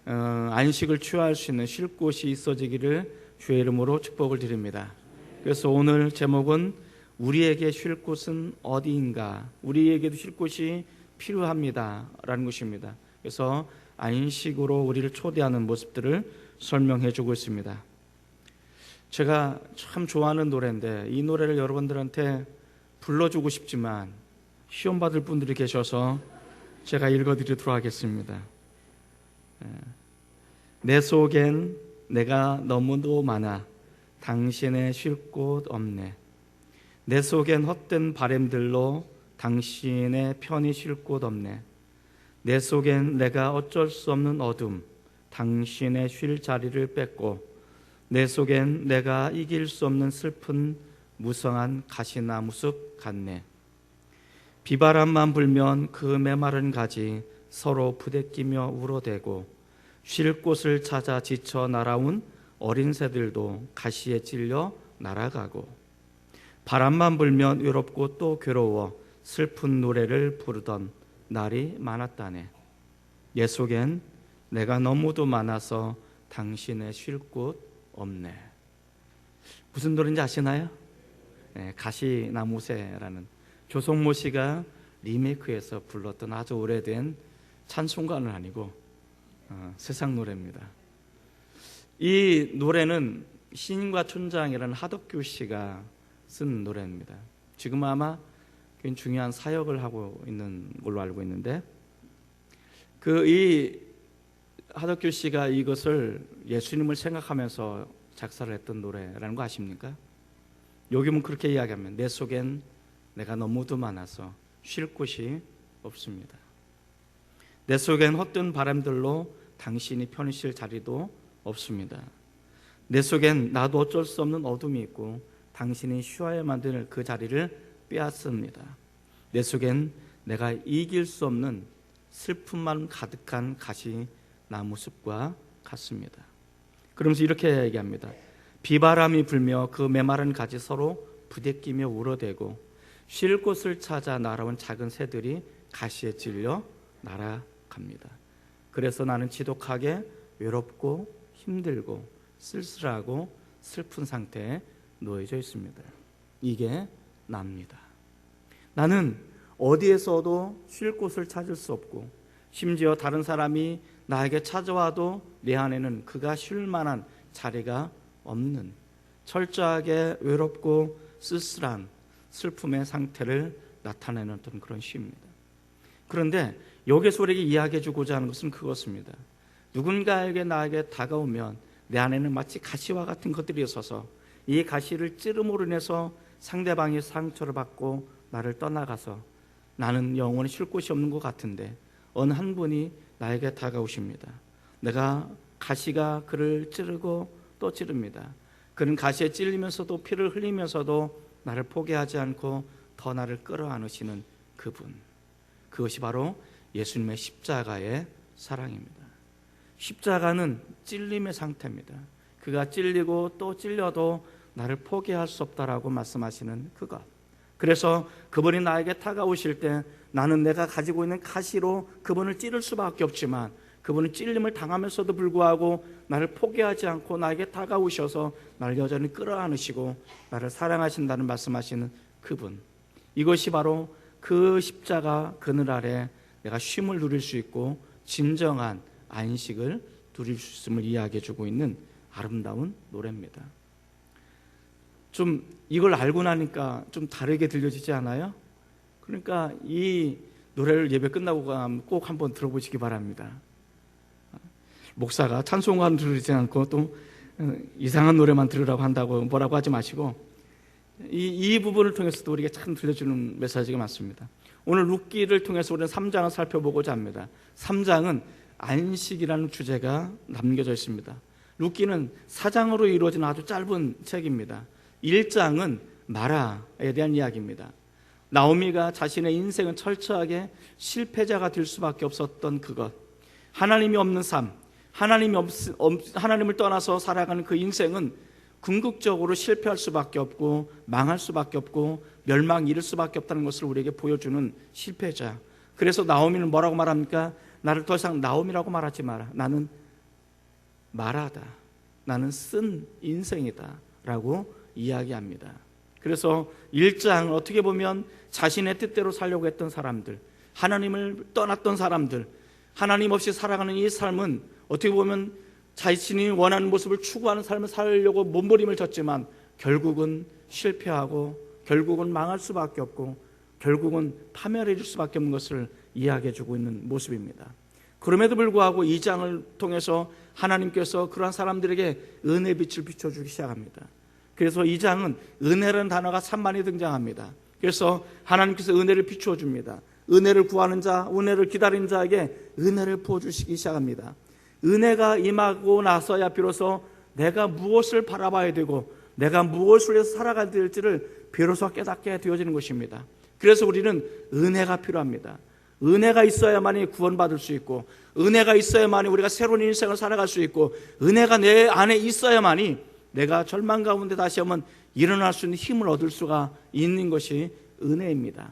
안식을 취할 수 있는 쉴 곳이 있어지기를 주의 이름으로 축복을 드립니다. 그래서 오늘 제목은 우리에게 쉴 곳은 어디인가, 우리에게도 쉴 곳이 필요합니다 라는 것입니다. 그래서 안식으로 우리를 초대하는 모습들을 설명해 주고 있습니다. 제가 참 좋아하는 노래인데 이 노래를 여러분들한테 불러주고 싶지만 시험 받을 분들이 계셔서 제가 읽어드리도록 하겠습니다. 내 속엔 내가 너무도 많아 당신의 쉴 곳 없네. 내 속엔 헛된 바램들로 당신의 편히 쉴 곳 없네. 내 속엔 내가 어쩔 수 없는 어둠, 당신의 쉴 자리를 뺏고, 내 속엔 내가 이길 수 없는 슬픈 무성한 가시나무 숲 같네. 비바람만 불면 그 메마른 가지 서로 부대끼며 울어대고, 쉴 곳을 찾아 지쳐 날아온 어린 새들도 가시에 찔려 날아가고, 바람만 불면 외롭고 또 괴로워 슬픈 노래를 부르던 날이 많았다네. 내 속엔 내가 너무도 많아서 당신의 쉴 곳 없네. 무슨 노래인지 아시나요? 가시나무새라는 조성모 씨가 리메이크해서 불렀던 아주 오래된 찬송가는 아니고 세상 노래입니다. 이 노래는 신과 춘장이라는 하덕규 씨가 쓴 노래입니다. 지금 아마 굉장히 중요한 사역을 하고 있는 걸로 알고 있는데, 이 하덕규 씨가 이것을 예수님을 생각하면서 작사를 했던 노래라는 거 아십니까? 여기는 그렇게 이야기하면 내 속엔 내가 너무도 많아서 쉴 곳이 없습니다. 내 속엔 헛된 바람들로 당신이 편히 쉴 자리도 없습니다. 내 속엔 나도 어쩔 수 없는 어둠이 있고 당신이 쉬어야 만드는 그 자리를 빼앗습니다. 내 속엔 내가 이길 수 없는 슬픔만 가득한 가시나무 숲과 같습니다. 그러면서 이렇게 얘기합니다. 비바람이 불며 그 메마른 가지 서로 부대끼며 울어대고, 쉴 곳을 찾아 날아온 작은 새들이 가시에 찔려 날아갑니다. 그래서 나는 지독하게 외롭고 힘들고 쓸쓸하고 슬픈 상태에 놓여져 있습니다. 이게 납니다. 나는 어디에서도 쉴 곳을 찾을 수 없고, 심지어 다른 사람이 나에게 찾아와도 내 안에는 그가 쉴 만한 자리가 없는 철저하게 외롭고 쓸쓸한 슬픔의 상태를 나타내는 어떤 그런 시입니다. 그런데 여기서 우리에게 이야기해 주고자 하는 것은 그것입니다. 누군가에게 나에게 다가오면 내 안에는 마치 가시와 같은 것들이 있어서 이 가시를 찌름으로 인해서 상대방이 상처를 받고 나를 떠나가서 나는 영원히 쉴 곳이 없는 것 같은데, 어느 한 분이 나에게 다가오십니다. 내가 가시가 그를 찌르고 또 찌릅니다. 그는 가시에 찔리면서도 피를 흘리면서도 나를 포기하지 않고 더 나를 끌어안으시는 그분, 그것이 바로 예수님의 십자가의 사랑입니다. 십자가는 찔림의 상태입니다. 그가 찔리고 또 찔려도 나를 포기할 수 없다라고 말씀하시는 그것. 그래서 그분이 나에게 다가오실 때 나는 내가 가지고 있는 가시로 그분을 찌를 수밖에 없지만, 그분은 찔림을 당하면서도 불구하고 나를 포기하지 않고 나에게 다가오셔서 나를 여전히 끌어안으시고 나를 사랑하신다는 말씀하시는 그분, 이것이 바로 그 십자가 그늘 아래 내가 쉼을 누릴 수 있고 진정한 안식을 누릴 수 있음을 이야기해 주고 있는 아름다운 노래입니다. 좀 이걸 알고 나니까 좀 다르게 들려지지 않아요? 그러니까 이 노래를 예배 끝나고 꼭 한번 들어보시기 바랍니다. 목사가 찬송가는 들으지 않고 또 이상한 노래만 들으라고 한다고 뭐라고 하지 마시고, 이 부분을 통해서도 우리가 참 들려주는 메시지가 많습니다. 오늘 룻기를 통해서 우리는 3장을 살펴보고자 합니다. 3장은 안식이라는 주제가 남겨져 있습니다. 룻기는 4장으로 이루어진 아주 짧은 책입니다. 1장은 마라에 대한 이야기입니다. 나오미가 자신의 인생은 철저하게 실패자가 될 수밖에 없었던 그것, 하나님이 없는 삶, 하나님을 떠나서 살아가는 그 인생은 궁극적으로 실패할 수밖에 없고 망할 수밖에 없고 멸망 이를 수밖에 없다는 것을 우리에게 보여주는 실패자. 그래서 나오미는 뭐라고 말합니까? 나를 더 이상 나옴이라고 말하지 마라. 나는 마라다. 나는 쓴 인생이다 라고 이야기합니다. 그래서 1장 어떻게 보면 자신의 뜻대로 살려고 했던 사람들, 하나님을 떠났던 사람들, 하나님 없이 살아가는 이 삶은 어떻게 보면 자신이 원하는 모습을 추구하는 삶을 살려고 몸부림을 쳤지만 결국은 실패하고 결국은 망할 수밖에 없고 결국은 파멸해 줄 수밖에 없는 것을 이야기해 주고 있는 모습입니다. 그럼에도 불구하고 2장을 통해서 하나님께서 그러한 사람들에게 은혜의 빛을 비춰주기 시작합니다. 그래서 2장은 은혜라는 단어가 3많이 등장합니다. 그래서 하나님께서 은혜를 비추어 줍니다. 은혜를 구하는 자, 은혜를 기다리는 자에게 은혜를 부어주시기 시작합니다. 은혜가 임하고 나서야 비로소 내가 무엇을 바라봐야 되고 내가 무엇을 위해서 살아가야 될지를 비로소 깨닫게 되어지는 것입니다. 그래서 우리는 은혜가 필요합니다. 은혜가 있어야만이 구원받을 수 있고 은혜가 있어야만이 우리가 새로운 인생을 살아갈 수 있고 은혜가 내 안에 있어야만이 내가 절망 가운데 다시 한번 일어날 수 있는 힘을 얻을 수가 있는 것이 은혜입니다.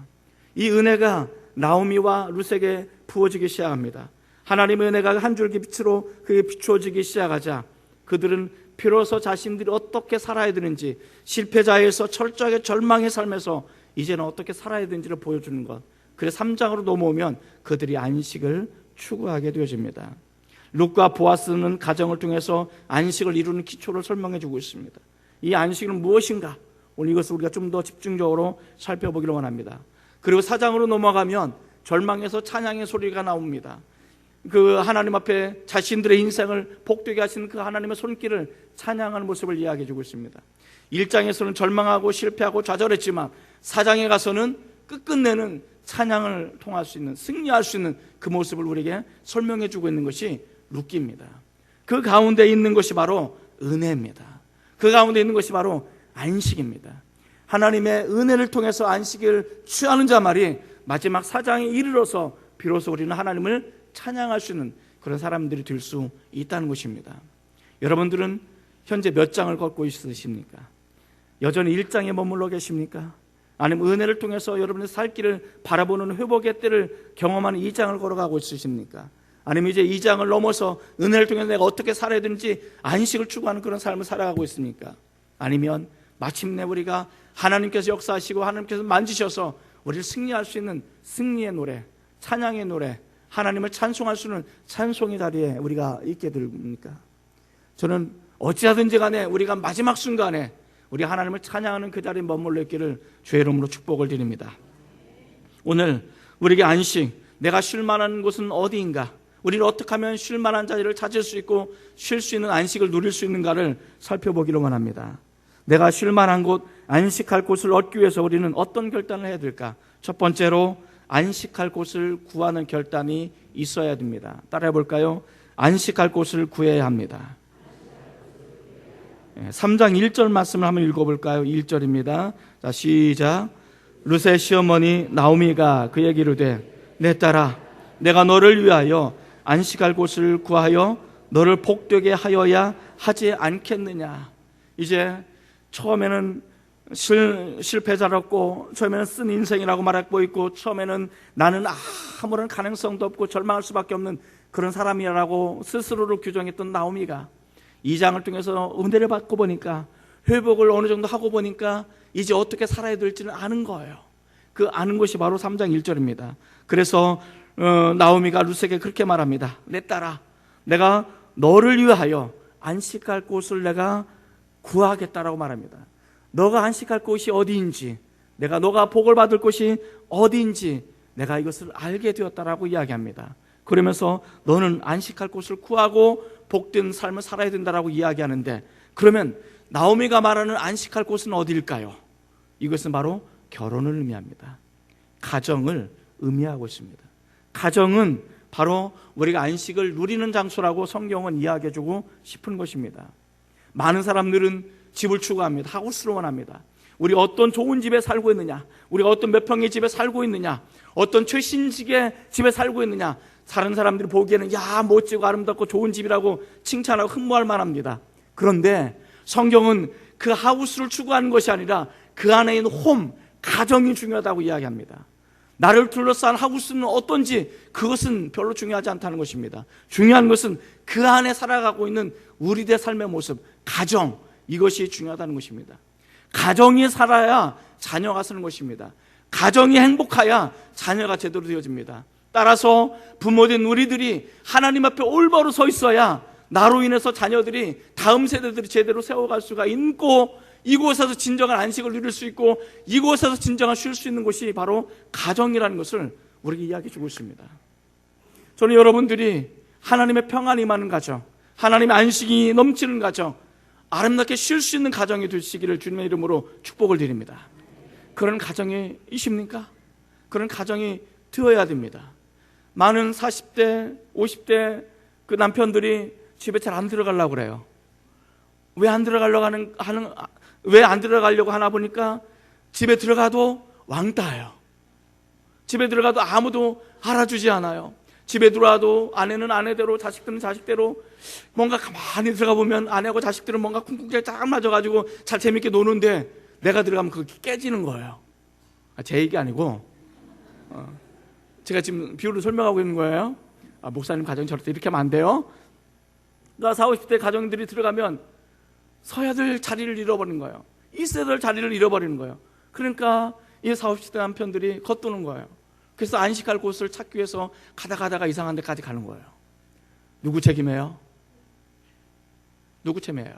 이 은혜가 나오미와 룻에게 부어지기 시작합니다. 하나님의 은혜가 한 줄기 빛으로 그게 비추어지기 시작하자 그들은 비로소 자신들이 어떻게 살아야 되는지, 실패자에서 철저하게 절망의 삶에서 이제는 어떻게 살아야 되는지를 보여주는 것, 그래서 3장으로 넘어오면 그들이 안식을 추구하게 되어집니다. 룻과 보아스는 가정을 통해서 안식을 이루는 기초를 설명해 주고 있습니다. 이 안식은 무엇인가? 오늘 이것을 우리가 좀 더 집중적으로 살펴보기를 원합니다. 그리고 4장으로 넘어가면 절망에서 찬양의 소리가 나옵니다. 그 하나님 앞에 자신들의 인생을 복되게 하시는 그 하나님의 손길을 찬양하는 모습을 이야기해 주고 있습니다. 1장에서는 절망하고 실패하고 좌절했지만 4장에 가서는 끝끝내는 찬양을 통할 수 있는, 승리할 수 있는 그 모습을 우리에게 설명해 주고 있는 것이 룻기입니다. 그 가운데 있는 것이 바로 은혜입니다. 그 가운데 있는 것이 바로 안식입니다. 하나님의 은혜를 통해서 안식을 취하는 자 말이 마지막 4장에 이르러서 비로소 우리는 하나님을 찬양할 수 있는 그런 사람들이 될 수 있다는 것입니다. 여러분들은 현재 몇 장을 걷고 있으십니까? 여전히 1장에 머물러 계십니까? 아니면 은혜를 통해서 여러분의 살 길을 바라보는 회복의 때를 경험하는 2장을 걸어가고 있으십니까? 아니면 이제 2장을 넘어서 은혜를 통해서 내가 어떻게 살아야 되는지 안식을 추구하는 그런 삶을 살아가고 있습니까? 아니면 마침내 우리가 하나님께서 역사하시고 하나님께서 만지셔서 우리를 승리할 수 있는 승리의 노래, 찬양의 노래, 하나님을 찬송할 수 있는 찬송의 자리에 우리가 있게 됩니까? 저는 어찌하든지 간에 우리가 마지막 순간에 우리 하나님을 찬양하는 그 자리에 머물러 있기를 주의 이름으로 축복을 드립니다. 오늘 우리에게 안식, 내가 쉴 만한 곳은 어디인가? 우리는 어떻게 하면 쉴 만한 자리를 찾을 수 있고 쉴 수 있는 안식을 누릴 수 있는가를 살펴보기를 원합니다. 내가 쉴 만한 곳, 안식할 곳을 얻기 위해서 우리는 어떤 결단을 해야 될까? 첫 번째로 안식할 곳을 구하는 결단이 있어야 됩니다. 따라해 볼까요? 안식할 곳을 구해야 합니다. 3장 1절 말씀을 한번 읽어볼까요? 1절입니다. 자, 시작. 룻의 시어머니 나오미가 그에게 이르되 내 딸아, 내가 너를 위하여 안식할 곳을 구하여 너를 복되게 하여야 하지 않겠느냐. 이제 처음에는 실패자였고 처음에는 쓴 인생이라고 말하고 있고 처음에는 나는 아무런 가능성도 없고 절망할 수밖에 없는 그런 사람이라고 스스로를 규정했던 나오미가 2장을 통해서 은혜를 받고 보니까 회복을 어느 정도 하고 보니까 이제 어떻게 살아야 될지는 아는 거예요. 그 아는 것이 바로 3장 1절입니다. 그래서 나오미가 룻에게 그렇게 말합니다. 내 딸아, 내가 너를 위하여 안식할 곳을 내가 구하겠다라고 말합니다. 너가 안식할 곳이 어디인지, 너가 복을 받을 곳이 어디인지 내가 이것을 알게 되었다라고 이야기합니다. 그러면서 너는 안식할 곳을 구하고 복된 삶을 살아야 된다라고 이야기하는데, 그러면 나오미가 말하는 안식할 곳은 어디일까요? 이것은 바로 결혼을 의미합니다. 가정을 의미하고 있습니다. 가정은 바로 우리가 안식을 누리는 장소라고 성경은 이야기해주고 싶은 것입니다. 많은 사람들은 집을 추구합니다. 하우스를 원합니다. 우리 어떤 좋은 집에 살고 있느냐, 우리가 어떤 몇 평의 집에 살고 있느냐, 어떤 최신식의 집에 살고 있느냐, 다른 사람들이 보기에는 야 멋지고 아름답고 좋은 집이라고 칭찬하고 흠모할 만합니다. 그런데 성경은 그 하우스를 추구하는 것이 아니라 그 안에 있는 홈, 가정이 중요하다고 이야기합니다. 나를 둘러싼 하우스는 어떤지 그것은 별로 중요하지 않다는 것입니다. 중요한 것은 그 안에 살아가고 있는 우리들의 삶의 모습, 가정, 이것이 중요하다는 것입니다. 가정이 살아야 자녀가 사는 것입니다. 가정이 행복해야 자녀가 제대로 되어집니다. 따라서 부모된 우리들이 하나님 앞에 올바로 서 있어야 나로 인해서 자녀들이 다음 세대들이 제대로 세워갈 수가 있고, 이곳에서 진정한 안식을 누릴 수 있고, 이곳에서 진정한 쉴 수 있는 곳이 바로 가정이라는 것을 우리에게 이야기해 주고 있습니다. 저는 여러분들이 하나님의 평안이 임하는 가정, 하나님의 안식이 넘치는 가정, 아름답게 쉴 수 있는 가정이 되시기를 주님의 이름으로 축복을 드립니다. 그런 가정이십니까? 그런 가정이 되어야 됩니다. 많은 40대, 50대 그 남편들이 집에 잘 안 들어가려고 그래요. 왜 안 들어가려고 하나 보니까 집에 들어가도 왕따예요. 집에 들어가도 아무도 알아주지 않아요. 집에 들어와도 아내는 아내대로, 자식들은 자식대로, 뭔가 가만히 들어가 보면 아내하고 자식들은 뭔가 쿵쿵 딱 맞아가지고 잘 재밌게 노는데 내가 들어가면 그게 깨지는 거예요. 제 얘기 아니고 제가 지금 비유를 설명하고 있는 거예요. 목사님 가정 저렇게 이렇게 하면 안 돼요. 나 40, 50대 가정들이 들어가면 서야 될 자리를 잃어버리는 거예요. 있어야 될 자리를 잃어버리는 거예요. 그러니까 이 40, 50대 남편들이 겉도는 거예요. 그래서 안식할 곳을 찾기 위해서 가다가 이상한 데까지 가는 거예요. 누구 책임이에요? 누구 책임이에요?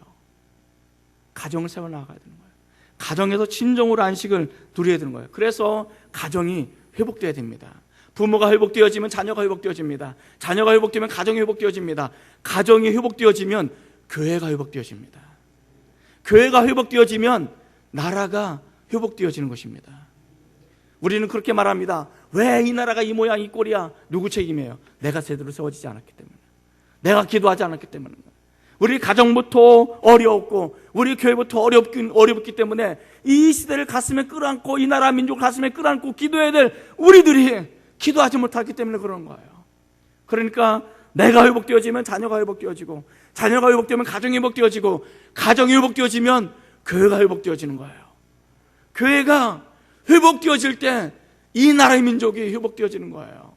가정을 세워나가야 되는 거예요. 가정에서 진정으로 안식을 누려야 되는 거예요. 그래서 가정이 회복되어야 됩니다. 부모가 회복되어지면 자녀가 회복되어집니다. 자녀가 회복되면 가정이 회복되어집니다. 가정이 회복되어지면 교회가 회복되어집니다. 교회가 회복되어지면 나라가 회복되어지는 것입니다. 우리는 그렇게 말합니다. 왜 이 나라가 이 모양 이 꼴이야? 누구 책임이에요? 내가 제대로 세워지지 않았기 때문에, 내가 기도하지 않았기 때문에. 우리 가정부터 어려웠고 우리 교회부터 어렵기 때문에 이 시대를 가슴에 끌어안고 이 나라 민족을 가슴에 끌어안고 기도해야 될 우리들이 기도하지 못하기 때문에 그런 거예요. 그러니까 내가 회복되어지면 자녀가 회복되어지고, 자녀가 회복되면 가정이 회복되어지고, 가정이 회복되어지면 교회가 회복되어지는 거예요. 교회가 회복되어질 때 이 나라의 민족이 회복되어지는 거예요.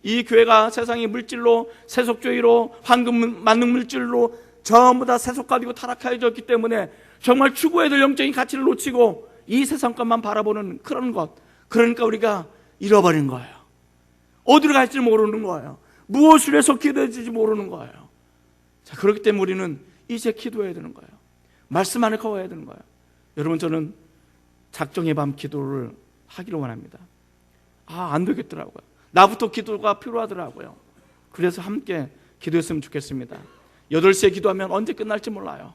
이 교회가 세상의 물질로, 세속주의로, 황금 만능 물질로 전부 다 세속화되고 타락해졌기 때문에 정말 추구해야 될 영적인 가치를 놓치고 이 세상 것만 바라보는 그런 것, 그러니까 우리가 잃어버린 거예요. 어디로 갈지 모르는 거예요. 무엇을 해서 기도해야 될지 모르는 거예요. 자, 그렇기 때문에 우리는 이제 기도해야 되는 거예요. 말씀 안에 거워야 되는 거예요. 여러분, 저는 작정의 밤 기도를 하기를 원합니다. 안 되겠더라고요. 나부터 기도가 필요하더라고요. 그래서 함께 기도했으면 좋겠습니다. 8시에 기도하면 언제 끝날지 몰라요.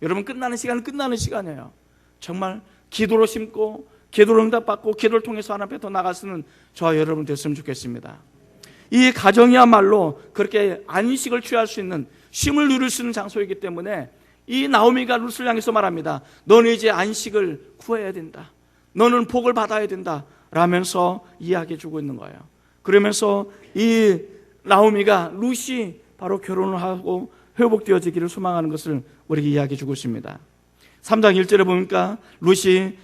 여러분, 끝나는 시간은 끝나는 시간이에요. 정말 기도로 심고 기도로 응답받고 기도를 통해서 하나님 앞에 더 나가서는 저와 여러분 됐으면 좋겠습니다. 이 가정이야말로 그렇게 안식을 취할 수 있는, 쉼을 누릴 수 있는 장소이기 때문에 이 나오미가 룻을 향해서 말합니다. 너는 이제 안식을 구해야 된다. 너는 복을 받아야 된다 라면서 이야기해 주고 있는 거예요. 그러면서 이 나오미가 룻이 바로 결혼을 하고 회복되어지기를 소망하는 것을 우리에게 이야기해 주고 있습니다. 3장 1절에 보니까 룻이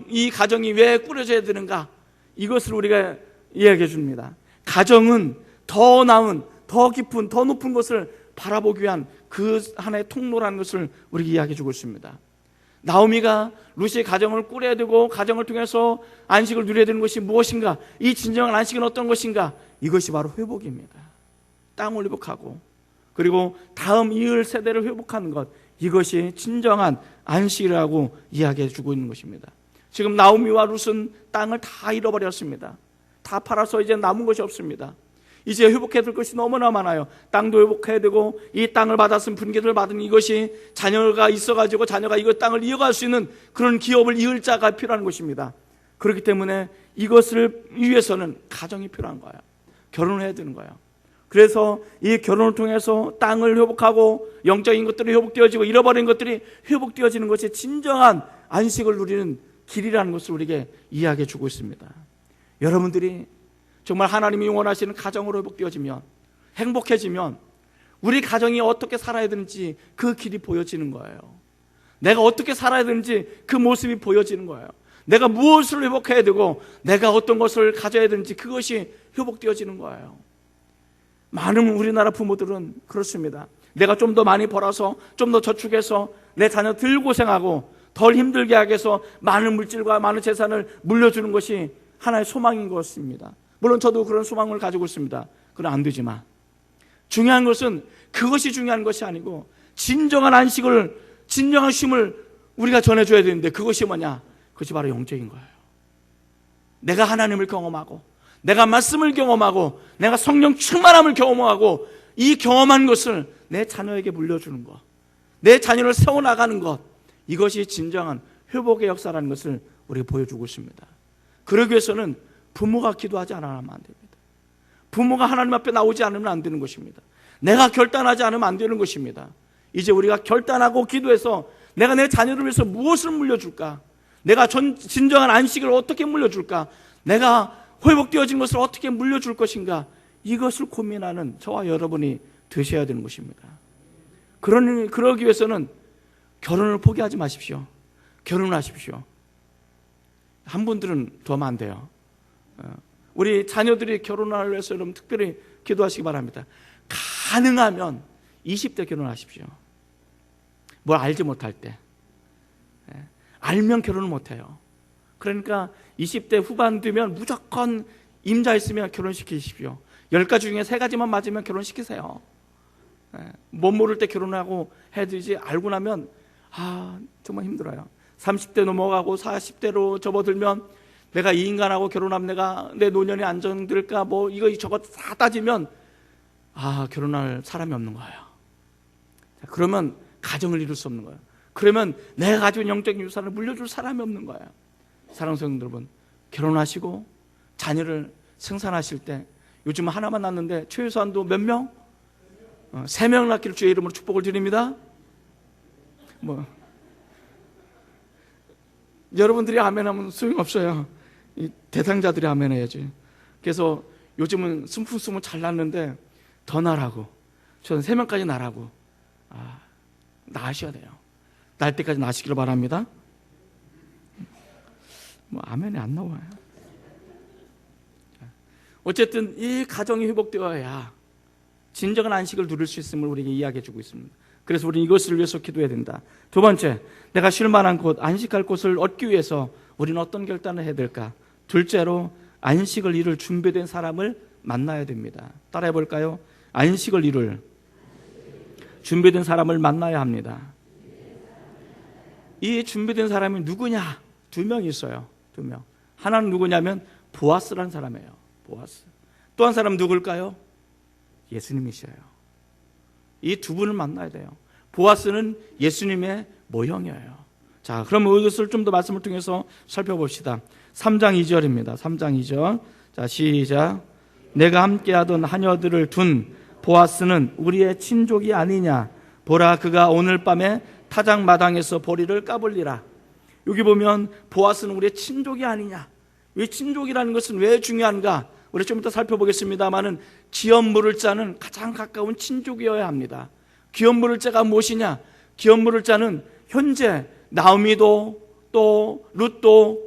이 가정이 왜 꾸려져야 되는가, 이것을 우리가 이야기해 줍니다. 가정은 더 나은, 더 깊은, 더 높은 것을 바라보기 위한 그 하나의 통로라는 것을 우리에게 이야기해 주고 있습니다. 나오미가 룻이 가정을 꾸려야 되고 가정을 통해서 안식을 누려야 되는 것이 무엇인가, 이 진정한 안식은 어떤 것인가, 이것이 바로 회복입니다. 땅을 회복하고 그리고 다음 이을 세대를 회복하는 것, 이것이 진정한 안식이라고 이야기해 주고 있는 것입니다. 지금 나오미와 룻은 땅을 다 잃어버렸습니다. 다 팔아서 이제 남은 것이 없습니다. 이제 회복해야 될 것이 너무나 많아요. 땅도 회복해야 되고, 이 땅을 받았으면 분깃을 받은 이것이 자녀가 있어가지고 자녀가 이거 땅을 이어갈 수 있는 그런 기업을 이을 자가 필요한 것입니다. 그렇기 때문에 이것을 위해서는 가정이 필요한 거예요. 결혼을 해야 되는 거예요. 그래서 이 결혼을 통해서 땅을 회복하고 영적인 것들이 회복되어지고 잃어버린 것들이 회복되어지는 것이 진정한 안식을 누리는 길이라는 것을 우리에게 이야기해 주고 있습니다. 여러분들이 정말 하나님이 원하시는 가정으로 회복되어지면, 행복해지면 우리 가정이 어떻게 살아야 되는지 그 길이 보여지는 거예요. 내가 어떻게 살아야 되는지 그 모습이 보여지는 거예요. 내가 무엇을 회복해야 되고 내가 어떤 것을 가져야 되는지 그것이 회복되어지는 거예요. 많은 우리나라 부모들은 그렇습니다. 내가 좀 더 많이 벌어서 좀 더 저축해서 내 자녀 덜 고생하고 덜 힘들게 하기 위해서 많은 물질과 많은 재산을 물려주는 것이 하나의 소망인 것입니다. 물론 저도 그런 소망을 가지고 있습니다. 그건 안 되지만 중요한 것은 그것이 중요한 것이 아니고 진정한 안식을, 진정한 쉼을 우리가 전해줘야 되는데 그것이 뭐냐? 그것이 바로 영적인 거예요. 내가 하나님을 경험하고 내가 말씀을 경험하고 내가 성령 충만함을 경험하고 이 경험한 것을 내 자녀에게 물려주는 것, 내 자녀를 세워나가는 것, 이것이 진정한 회복의 역사라는 것을 우리가 보여주고 있습니다. 그러기 위해서는 부모가 기도하지 않으면 안 됩니다. 부모가 하나님 앞에 나오지 않으면 안 되는 것입니다. 내가 결단하지 않으면 안 되는 것입니다. 이제 우리가 결단하고 기도해서 내가 내 자녀를 위해서 무엇을 물려줄까? 내가 진정한 안식을 어떻게 물려줄까? 내가 회복되어진 것을 어떻게 물려줄 것인가? 이것을 고민하는 저와 여러분이 되셔야 되는 것입니다. 그러기 위해서는 결혼을 포기하지 마십시오. 결혼을 하십시오. 한 분들은 더 하면 안 돼요. 우리 자녀들이 결혼을 위해서 여러분 특별히 기도하시기 바랍니다. 가능하면 20대 결혼하십시오. 뭘 알지 못할 때. 알면 결혼을 못해요. 그러니까 20대 후반 되면 무조건 임자 있으면 결혼시키십시오. 10가지 중에 3가지만 맞으면 결혼시키세요. 못 모를 때 결혼하고 해야 되지 알고 나면 정말 힘들어요. 30대 넘어가고 40대로 접어들면 내가 이 인간하고 결혼하면 내가 내 노년이 안정될까 뭐 이거 저거 다 따지면 결혼할 사람이 없는 거예요. 그러면 가정을 이룰 수 없는 거예요. 그러면 내가 가지고 있는 영적인 유산을 물려줄 사람이 없는 거예요. 사랑하는 성도 여러분, 결혼하시고 자녀를 생산하실 때 요즘 하나만 낳는데 최소한도 몇 명? 3명 낳기를 주의 이름으로 축복을 드립니다. 여러분들이 아멘하면 소용없어요. 이 대상자들이 아멘해야지. 그래서 요즘은 스무 잘 낳는데 더 낳으라고, 저는 3명까지 낳으라고. 낳으셔야 돼요. 낳을 때까지 낳으시기를 바랍니다. 아멘이 안 나와요. 어쨌든 이 가정이 회복되어야 진정한 안식을 누릴 수 있음을 우리에게 이야기해 주고 있습니다. 그래서 우리는 이것을 위해서 기도해야 된다. 두 번째, 내가 쉴 만한 곳, 안식할 곳을 얻기 위해서 우리는 어떤 결단을 해야 될까? 둘째로, 안식을 이룰 준비된 사람을 만나야 됩니다. 따라해 볼까요? 안식을 이룰 준비된 사람을 만나야 합니다. 이 준비된 사람이 누구냐? 2명 있어요. 2명. 하나는 누구냐면 보아스라는 사람이에요. 보아스. 또 한 사람은 누굴까요? 예수님이셔요. 이 두 분을 만나야 돼요. 보아스는 예수님의 모형이에요. 자, 그럼 이것을 좀 더 말씀을 통해서 살펴봅시다. 3장 2절입니다. 3장 2절. 자, 시작. 내가 함께하던 하녀들을 둔 보아스는 우리의 친족이 아니냐? 보라, 그가 오늘 밤에 타작마당에서 보리를 까불리라. 여기 보면 보아스는 우리의 친족이 아니냐? 왜 친족이라는 것은 왜 중요한가? 우리 좀 이따 살펴보겠습니다만은 기업 물을 자는 가장 가까운 친족이어야 합니다. 기업 물을 자가 무엇이냐? 기업 물을 자는 현재 나오미도 또 룻도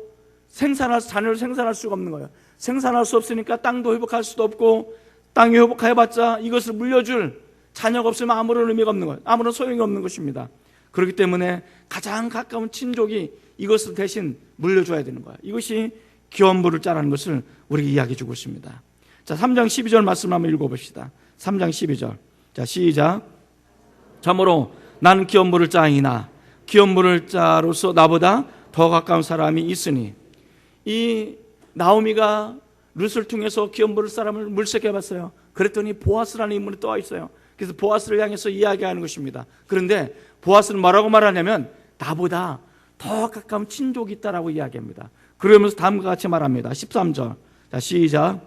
자녀를 생산할 수가 없는 거예요. 생산할 수 없으니까 땅도 회복할 수도 없고, 땅이 회복해봤자 이것을 물려줄 자녀가 없으면 아무런 의미가 없는 거예요. 아무런 소용이 없는 것입니다. 그렇기 때문에 가장 가까운 친족이 이것을 대신 물려줘야 되는 거예요. 이것이 기업 물을 자라는 것을 우리에게 이야기해 주고 있습니다. 자, 3장 12절 말씀 한번 읽어봅시다. 3장 12절. 자, 시작. 참으로 나는 기업 물을 자이나 기업 물을 자로서 나보다 더 가까운 사람이 있으니. 이 나오미가 룻을 통해서 기업 물을 사람을 물색해 봤어요. 그랬더니 보아스라는 인물이 또 와 있어요. 그래서 보아스를 향해서 이야기하는 것입니다. 그런데 보아스는 뭐라고 말하냐면 나보다 더 가까운 친족이 있다라고 이야기합니다. 그러면서 다음과 같이 말합니다. 13절. 자, 시작.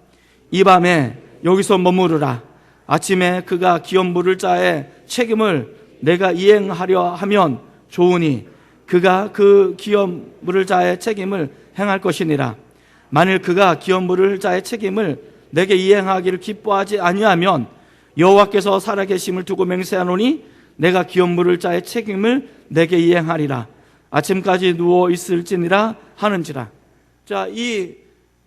이 밤에 여기서 머무르라. 아침에 그가 기업 물을 자의 책임을 내가 이행하려 하면 좋으니 그가 그 기업 물을 자의 책임을 행할 것이니라. 만일 그가 기업 물을 자의 책임을 내게 이행하기를 기뻐하지 아니하면 여호와께서 살아계심을 두고 맹세하노니 내가 기업 물을 자의 책임을 내게 이행하리라. 아침까지 누워 있을지니라 하는지라. 자, 이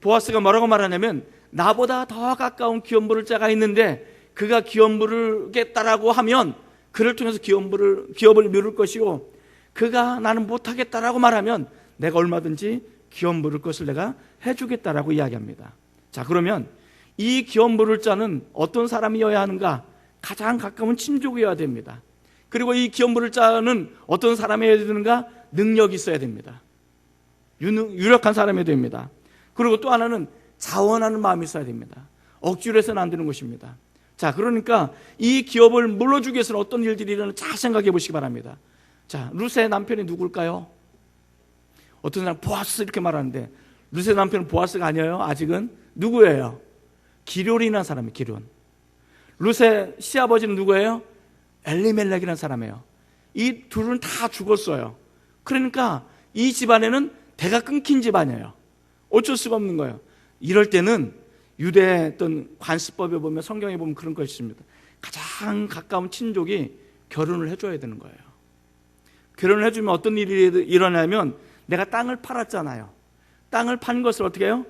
보아스가 뭐라고 말하냐면 나보다 더 가까운 기업 물을 자가 있는데 그가 기업 물겠다라고 하면 그를 통해서 기업을 미룰 것이고, 그가 나는 못하겠다라고 말하면 내가 얼마든지 기업 물을 것을 내가 해주겠다라고 이야기합니다. 자, 그러면 이 기업 물을 자는 어떤 사람이어야 하는가? 가장 가까운 친족이어야 됩니다. 그리고 이 기업 물을 자는 어떤 사람이어야 되는가? 능력이 있어야 됩니다. 유력한 사람이 됩니다. 그리고 또 하나는 자원하는 마음이 있어야 됩니다. 억지로 해서는 안 되는 것입니다. 자, 그러니까 이 기업을 물러주기 위해서는 어떤 일들이 일어나는지 잘 생각해 보시기 바랍니다. 자, 룻의 남편이 누굴까요? 어떤 사람 보아스 이렇게 말하는데 룻의 남편은 보아스가 아니에요. 아직은 누구예요? 기럝이라는 사람이에요. 기럝. 룻의 시아버지는 누구예요? 엘리멜렉이라는 사람이에요. 이 둘은 다 죽었어요. 그러니까 이 집안에는 대가 끊긴 집안이에요. 어쩔 수가 없는 거예요. 이럴 때는 유대의 어떤 관습법에 보면, 성경에 보면 그런 것이 있습니다. 가장 가까운 친족이 결혼을 해줘야 되는 거예요. 결혼을 해주면 어떤 일이 일어나면, 내가 땅을 팔았잖아요. 땅을 판 것을 어떻게 해요?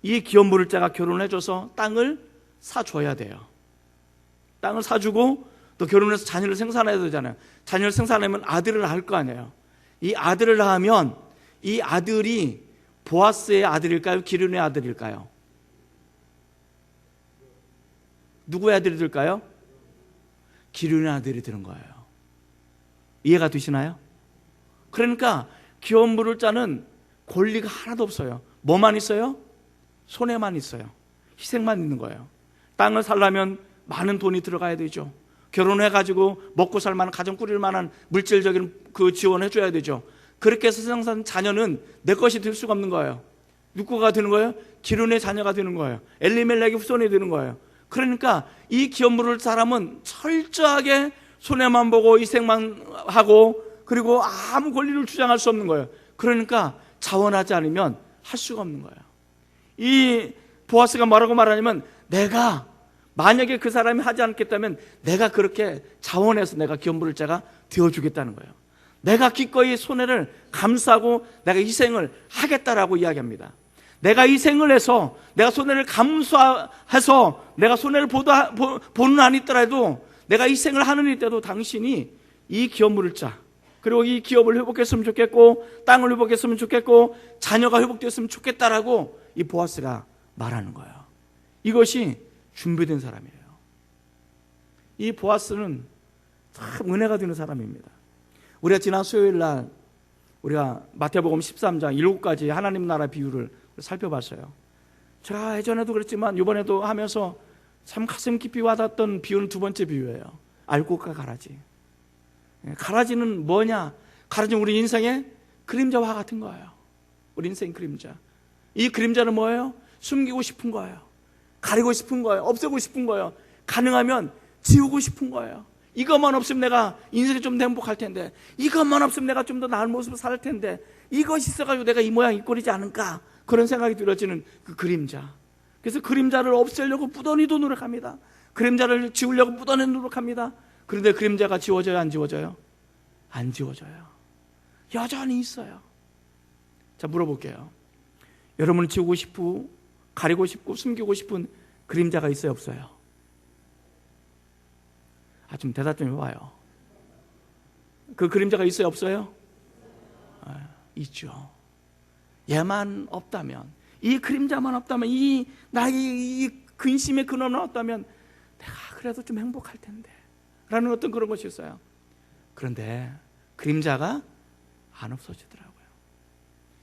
이 기업 물을 자가 결혼을 해줘서 땅을 사줘야 돼요. 땅을 사주고 또 결혼해서 자녀를 생산해야 되잖아요. 자녀를 생산하면 아들을 낳을 거 아니에요. 이 아들을 낳으면 이 아들이 보아스의 아들일까요? 기럝의 아들일까요? 누구의 아들이 될까요? 기럝의 아들이 되는 거예요. 이해가 되시나요? 그러니까 기업 물을 자는 권리가 하나도 없어요. 뭐만 있어요? 손해만 있어요. 희생만 있는 거예요. 땅을 살려면 많은 돈이 들어가야 되죠. 결혼해가지고 먹고 살 만한, 가정 꾸릴 만한 물질적인 그 지원을 해줘야 되죠. 그렇게 해서 생산 자녀는 내 것이 될 수가 없는 거예요. 누구가 되는 거예요? 기럝의 자녀가 되는 거예요. 엘리멜렉의 후손이 되는 거예요. 그러니까 이 기업 물을 사람은 철저하게 손해만 보고 희생만 하고, 그리고 아무 권리를 주장할 수 없는 거예요. 그러니까 자원하지 않으면 할 수가 없는 거예요. 이 보아스가 뭐라고 말하냐면, 내가 만약에 그 사람이 하지 않겠다면 내가 그렇게 자원해서 내가 기업 물을 자가 되어주겠다는 거예요. 내가 기꺼이 손해를 감수하고 내가 희생을 하겠다라고 이야기합니다. 내가 희생을 해서, 내가 손해를 감수해서 내가 손해를 보는 한이 있더라도, 내가 희생을 하는 이때도 당신이 이 기업 물을 자, 그리고 이 기업을 회복했으면 좋겠고, 땅을 회복했으면 좋겠고, 자녀가 회복되었으면 좋겠다라고 이 보아스가 말하는 거예요. 이것이 준비된 사람이에요. 이 보아스는 참 은혜가 되는 사람입니다. 우리가 지난 수요일 날 우리가 마태복음 13장 7가지 하나님 나라 비유를 살펴봤어요. 제가 예전에도 그랬지만 이번에도 하면서 참 가슴 깊이 와닿았던 비유는 두 번째 비유예요. 알곡과 가라지. 가라지는 뭐냐? 가라지는 우리 인생의 그림자와 같은 거예요. 우리 인생 그림자. 이 그림자는 뭐예요? 숨기고 싶은 거예요. 가리고 싶은 거예요. 없애고 싶은 거예요. 가능하면 지우고 싶은 거예요. 이것만 없으면 내가 인생이 좀 더 행복할 텐데, 이것만 없으면 내가 좀 더 나은 모습을 살 텐데, 이것이 있어가지고 내가 이 모양 이 꼴이지 않을까, 그런 생각이 들어지는 그 그림자. 그래서 그림자를 없애려고 부단히도 노력합니다. 그림자를 지우려고 부단히 노력합니다. 그런데 그림자가 지워져요? 안 지워져요? 안 지워져요. 여전히 있어요. 자, 물어볼게요. 여러분은 지우고 싶고, 가리고 싶고, 숨기고 싶은 그림자가 있어요? 없어요? 좀 대답 좀 해봐요. 그 그림자가 있어요? 없어요? 있죠. 얘만 없다면, 이 그림자만 없다면, 나의 이 근심의 근원은 없다면 내가 그래도 좀 행복할 텐데 라는 어떤 그런 것이 있어요. 그런데 그림자가 안 없어지더라고요.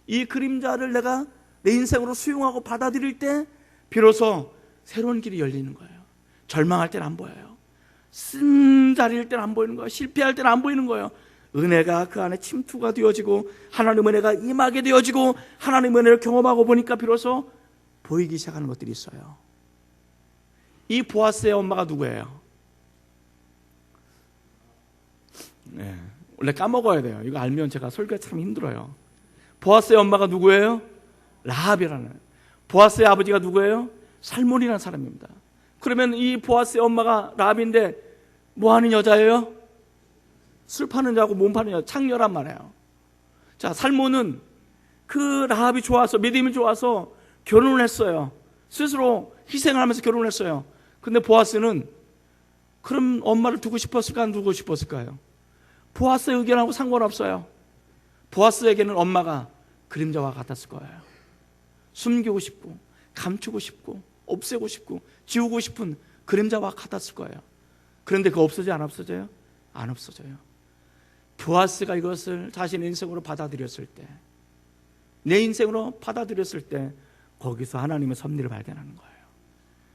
이 그림자를 내가 내 인생으로 수용하고 받아들일 때 비로소 새로운 길이 열리는 거예요. 절망할 때는 안 보여요. 쓴 자리일 때는 안 보이는 거예요. 실패할 때는 안 보이는 거예요. 은혜가 그 안에 침투가 되어지고, 하나님의 은혜가 임하게 되어지고, 하나님의 은혜를 경험하고 보니까 비로소 보이기 시작하는 것들이 있어요. 이 보아스의 엄마가 누구예요? 원래 까먹어야 돼요. 이거 알면 제가 설교가 참 힘들어요. 보아스의 엄마가 누구예요? 라합이라는. 보아스의 아버지가 누구예요? 살몬이라는 사람입니다. 그러면 이 보아스의 엄마가 라합인데 뭐 하는 여자예요? 술 파는 여자고 몸 파는 여자, 창녀란 말이에요. 자, 살모는 그 라합이 좋아서, 믿음이 좋아서 결혼을 했어요. 스스로 희생을 하면서 결혼을 했어요. 근데 보아스는 그럼 엄마를 두고 싶었을까, 안 두고 싶었을까요? 보아스의 의견하고 상관없어요. 보아스에게는 엄마가 그림자와 같았을 거예요. 숨기고 싶고, 감추고 싶고, 없애고 싶고, 지우고 싶은 그림자와 같았을 거예요. 그런데 그거 없어져요, 안 없어져요? 안 없어져요. 보아스가 이것을 자신의 인생으로 받아들였을 때, 내 인생으로 받아들였을 때, 거기서 하나님의 섭리를 발견하는 거예요.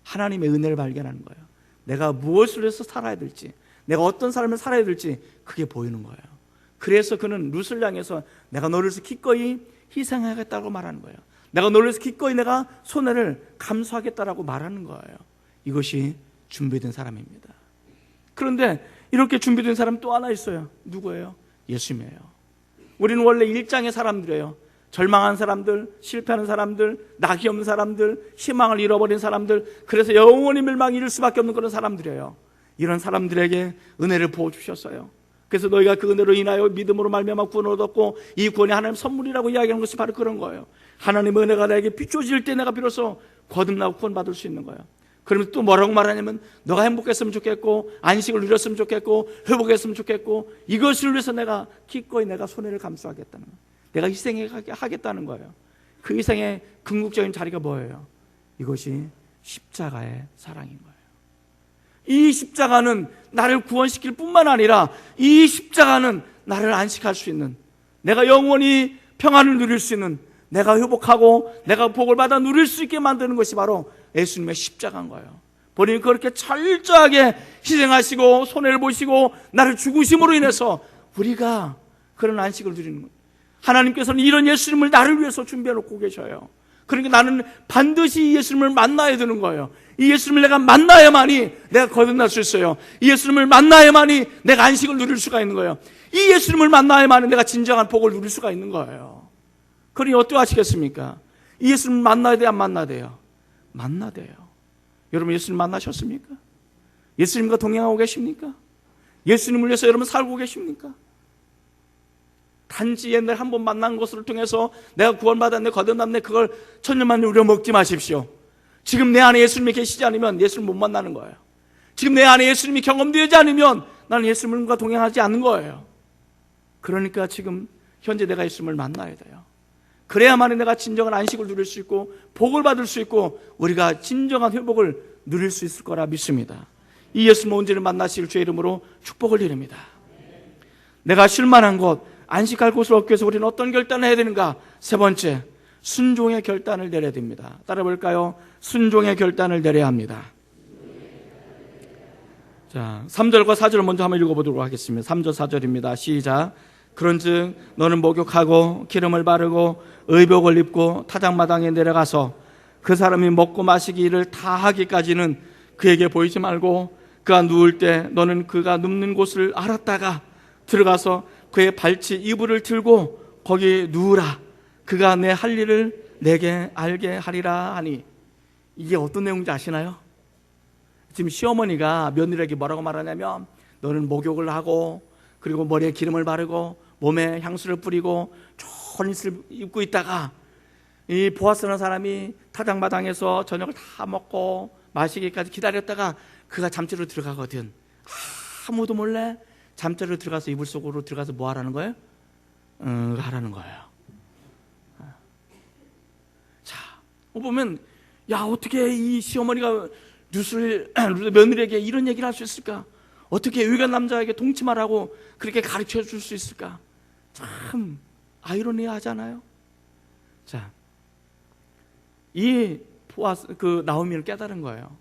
하나님의 은혜를 발견하는 거예요. 내가 무엇을 해서 살아야 될지, 내가 어떤 삶을 살아야 될지 그게 보이는 거예요. 그래서 그는 룻을 향해서 내가 너를 위해서 기꺼이 희생하겠다고 말하는 거예요. 내가 너를 위해서 기꺼이 내가 손해를 감수하겠다라고 말하는 거예요. 이것이 준비된 사람입니다. 그런데 이렇게 준비된 사람 또 하나 있어요. 누구예요? 예수님이에요. 우리는 원래 일장의 사람들이에요. 절망한 사람들, 실패하는 사람들, 낙이 없는 사람들, 희망을 잃어버린 사람들, 그래서 영원히 멸망 이룰 수밖에 없는 그런 사람들이에요. 이런 사람들에게 은혜를 부어주셨어요. 그래서 너희가 그 은혜로 인하여 믿음으로 말미암아 구원을 얻었고, 이 구원이 하나님의 선물이라고 이야기하는 것이 바로 그런 거예요. 하나님의 은혜가 나에게 비춰질 때 내가 비로소 거듭나고 구원받을 수 있는 거예요. 그러면 또 뭐라고 말하냐면, 너가 행복했으면 좋겠고, 안식을 누렸으면 좋겠고, 회복했으면 좋겠고, 이것을 위해서 내가 기꺼이 내가 손해를 감수하겠다는 거예요. 내가 희생하겠다는 거예요. 그 희생의 궁극적인 자리가 뭐예요? 이것이 십자가의 사랑인 거예요. 이 십자가는 나를 구원시킬 뿐만 아니라 이 십자가는 나를 안식할 수 있는, 내가 영원히 평안을 누릴 수 있는, 내가 회복하고 내가 복을 받아 누릴 수 있게 만드는 것이 바로 예수님의 십자가인 거예요. 본인이 그렇게 철저하게 희생하시고 손해를 보시고 나를 죽으심으로 인해서 우리가 그런 안식을 누리는 거예요. 하나님께서는 이런 예수님을 나를 위해서 준비해 놓고 계셔요. 그러니까 나는 반드시 이 예수님을 만나야 되는 거예요. 이 예수님을 내가 만나야만이 내가 거듭날 수 있어요. 이 예수님을 만나야만이 내가 안식을 누릴 수가 있는 거예요. 이 예수님을 만나야만이 내가 진정한 복을 누릴 수가 있는 거예요. 그러니 어떻게 하시겠습니까? 이 예수님을 만나야 돼요, 안 만나야 돼요? 만나야 돼요. 여러분 예수님 만나셨습니까? 예수님과 동행하고 계십니까? 예수님을 위해서 여러분 살고 계십니까? 단지 옛날 한 번 만난 것을 통해서 내가 구원받았네, 거듭났네, 그걸 천년만년 우려먹지 마십시오. 지금 내 안에 예수님이 계시지 않으면 예수님 못 만나는 거예요. 지금 내 안에 예수님이 경험되지 않으면 나는 예수님과 동행하지 않는 거예요. 그러니까 지금 현재 내가 예수님을 만나야 돼요. 그래야만 내가 진정한 안식을 누릴 수 있고 복을 받을 수 있고 우리가 진정한 회복을 누릴 수 있을 거라 믿습니다. 이 예수님 온전히 만나실 주의 이름으로 축복을 드립니다. 내가 쉴만한 곳, 안식할 곳을 얻기 위해서 우리는 어떤 결단을 해야 되는가? 세 번째, 순종의 결단을 내려야 됩니다. 따라 볼까요? 순종의 결단을 내려야 합니다. 자, 3절과 4절을 먼저 한번 읽어보도록 하겠습니다. 3절 4절입니다. 시작. 그런즉 너는 목욕하고 기름을 바르고 의복을 입고 타작마당에 내려가서 그 사람이 먹고 마시기를 다 하기까지는 그에게 보이지 말고 그가 누울 때 너는 그가 눕는 곳을 알았다가 들어가서 그의 발치 이불을 틀고 거기 누우라. 그가 내 할 일을 내게 알게 하리라 하니. 이게 어떤 내용인지 아시나요? 지금 시어머니가 며느리에게 뭐라고 말하냐면 너는 목욕을 하고 그리고 머리에 기름을 바르고 몸에 향수를 뿌리고 좋은 옷을 입고 있다가 이 보아스라는 사람이 타작마당에서 저녁을 다 먹고 마시기까지 기다렸다가 그가 잠자리로 들어가거든. 아무도 몰래 잠자리로 들어가서 이불 속으로 들어가서 뭐 하라는 거예요? 하라는 거예요. 자, 보면 야 어떻게 이 시어머니가 며느리에게 이런 얘기를 할 수 있을까? 어떻게 유익한 남자에게 동침하라고 그렇게 가르쳐 줄 수 있을까? 참 아이러니하잖아요. 자, 이 나오미를 깨달은 거예요.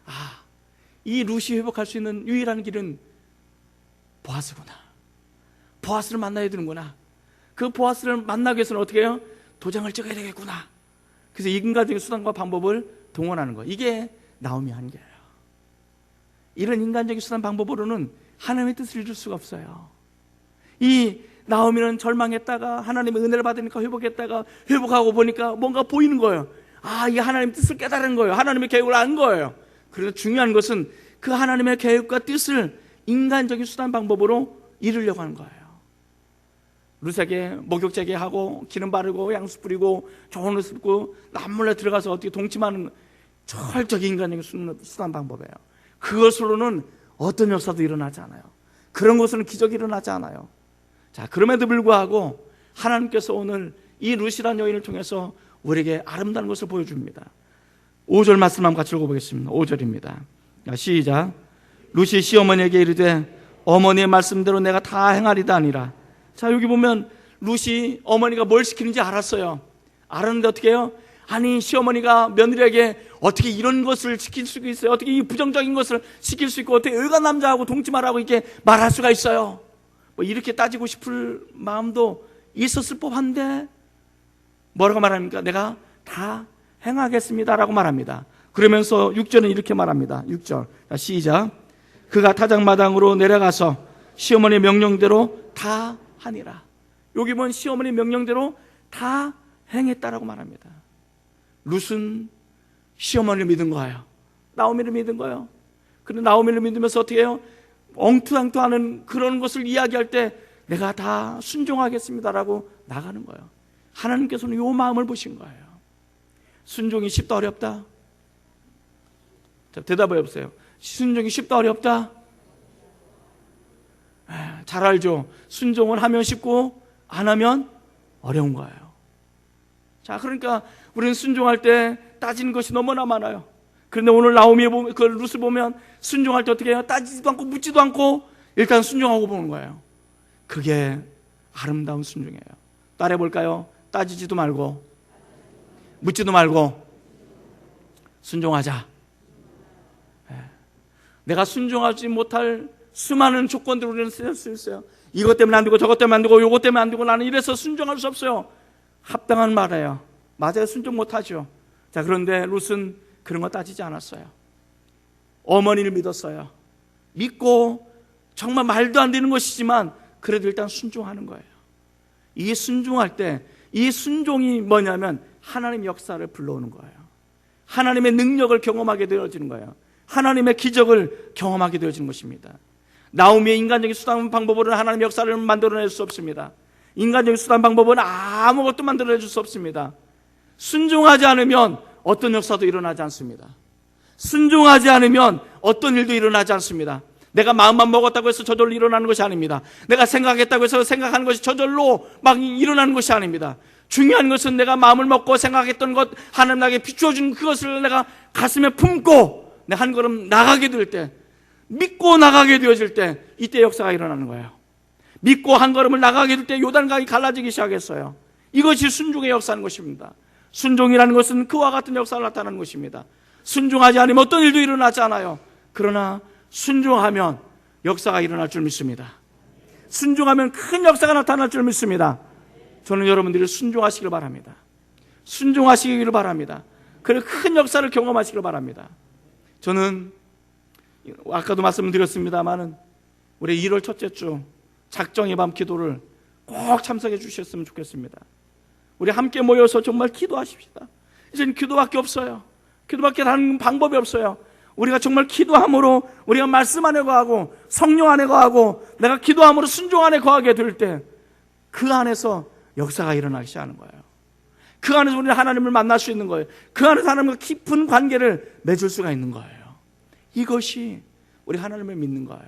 아, 이 룻이 회복할 수 있는 유일한 길은 보아스구나. 보아스를 만나야 되는구나. 그 보아스를 만나기 위해서는 어떻게 해요? 도장을 찍어야 되겠구나. 그래서 인간적인 수단과 방법을 동원하는 거예요. 이게 나오미 한계예요. 이런 인간적인 수단 방법으로는 하나님의 뜻을 이룰 수가 없어요. 이 나오미는 절망했다가 하나님의 은혜를 받으니까 회복했다가 회복하고 보니까 뭔가 보이는 거예요. 아, 이게 하나님의 뜻을 깨달은 거예요. 하나님의 계획을 안 거예요. 그래서 중요한 것은 그 하나님의 계획과 뜻을 인간적인 수단 방법으로 이루려고 하는 거예요. 룻에게 목욕제게 하고 기름 바르고 향수 뿌리고 좋은 옷 입고 남몰래 들어가서 어떻게 동침하는 철저히 인간적인 수단 방법이에요. 그것으로는 어떤 역사도 일어나지 않아요. 그런 것으로는 기적이 일어나지 않아요. 자, 그럼에도 불구하고 하나님께서 오늘 이 룻이라는 여인을 통해서 우리에게 아름다운 것을 보여줍니다. 5절 말씀 한번 같이 읽어보겠습니다. 5절입니다. 시작. 룻이 시어머니에게 이르되 어머니의 말씀대로 내가 다 행하리다 하니라. 자, 여기 보면 룻이 어머니가 뭘 시키는지 알았어요. 알았는데 어떻게 해요? 아니, 시어머니가 며느리에게 어떻게 이런 것을 시킬 수 있어요? 어떻게 이 부정적인 것을 시킬 수 있고 어떻게 의가 남자하고 동침하라고 이렇게 말할 수가 있어요? 뭐 이렇게 따지고 싶을 마음도 있었을 법한데 뭐라고 말합니까? 내가 다 행하겠습니다라고 말합니다. 그러면서 6절은 이렇게 말합니다. 6절 시작. 그가 타작마당으로 내려가서 시어머니의 명령대로 다 하니라. 여기 보면 시어머니 명령대로 다 행했다라고 말합니다. 룻은 시어머니를 믿은 거예요. 나오미를 믿은 거예요. 그런데 나오미를 믿으면서 어떻게 해요? 엉투당투하는 그런 것을 이야기할 때 내가 다 순종하겠습니다라고 나가는 거예요. 하나님께서는 이 마음을 보신 거예요. 순종이 쉽다 어렵다? 자, 대답해 보세요. 순종이 쉽다 어렵다? 잘 알죠. 순종을 하면 쉽고 안 하면 어려운 거예요. 자, 그러니까 우리는 순종할 때 따지는 것이 너무나 많아요. 그런데 오늘 나오미의 그 룻을 보면 순종할 때 어떻게 해요? 따지지도 않고 묻지도 않고 일단 순종하고 보는 거예요. 그게 아름다운 순종이에요. 따라해 볼까요? 따지지도 말고 묻지도 말고 순종하자. 내가 순종하지 못할 수많은 조건들을 우리는 쓸 수 있어요. 이것 때문에 안 되고 저것 때문에 안 되고 요것 때문에 안 되고 나는 이래서 순종할 수 없어요. 합당한 말이에요. 맞아요. 순종 못하죠. 자, 그런데 룻은 그런 거 따지지 않았어요. 어머니를 믿었어요. 믿고 정말 말도 안 되는 것이지만 그래도 일단 순종하는 거예요. 이 순종할 때 이 순종이 뭐냐면 하나님 역사를 불러오는 거예요. 하나님의 능력을 경험하게 되어지는 거예요. 하나님의 기적을 경험하게 되어지는 것입니다. 나오미의 인간적인 수단 방법으로는 하나님의 역사를 만들어낼 수 없습니다. 인간적인 수단 방법은 아무것도 만들어낼 수 없습니다. 순종하지 않으면 어떤 역사도 일어나지 않습니다. 순종하지 않으면 어떤 일도 일어나지 않습니다. 내가 마음만 먹었다고 해서 저절로 일어나는 것이 아닙니다. 내가 생각했다고 해서 생각하는 것이 저절로 막 일어나는 것이 아닙니다. 중요한 것은 내가 마음을 먹고 생각했던 것, 하나님 나에게 비추어준 그것을 내가 가슴에 품고 내가 한 걸음 나가게 될 때, 믿고 나가게 되어질 때 이때 역사가 일어나는 거예요. 믿고 한 걸음을 나가게 될 때 요단강이 갈라지기 시작했어요. 이것이 순종의 역사인 것입니다. 순종이라는 것은 그와 같은 역사를 나타내는 것입니다. 순종하지 않으면 어떤 일도 일어나지 않아요. 그러나 순종하면 역사가 일어날 줄 믿습니다. 순종하면 큰 역사가 나타날 줄 믿습니다. 저는 여러분들이 순종하시길 바랍니다. 순종하시기를 바랍니다. 그리고 큰 역사를 경험하시길 바랍니다. 저는 아까도 말씀드렸습니다마는 우리 1월 첫째 주 작정의 밤 기도를 꼭 참석해 주셨으면 좋겠습니다. 우리 함께 모여서 정말 기도하십시다. 이제는 기도밖에 없어요. 기도밖에 다른 방법이 없어요. 우리가 정말 기도함으로 우리가 말씀 안에 거하고 성령 안에 거하고 내가 기도함으로 순종 안에 거하게 될 때 그 안에서 역사가 일어나기 시작하는 거예요. 그 안에서 우리는 하나님을 만날 수 있는 거예요. 그 안에서 하나님과 깊은 관계를 맺을 수가 있는 거예요. 이것이 우리 하나님을 믿는 거예요.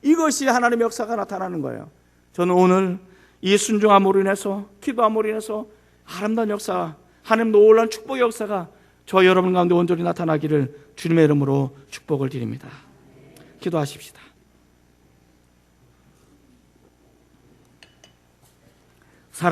이것이 하나님의 역사가 나타나는 거예요. 저는 오늘 이 순종함으로 인해서 기도함으로 인해서 아름다운 역사, 하나님 놀라운 축복의 역사가 저 여러분 가운데 온전히 나타나기를 주님의 이름으로 축복을 드립니다. 기도하십시다.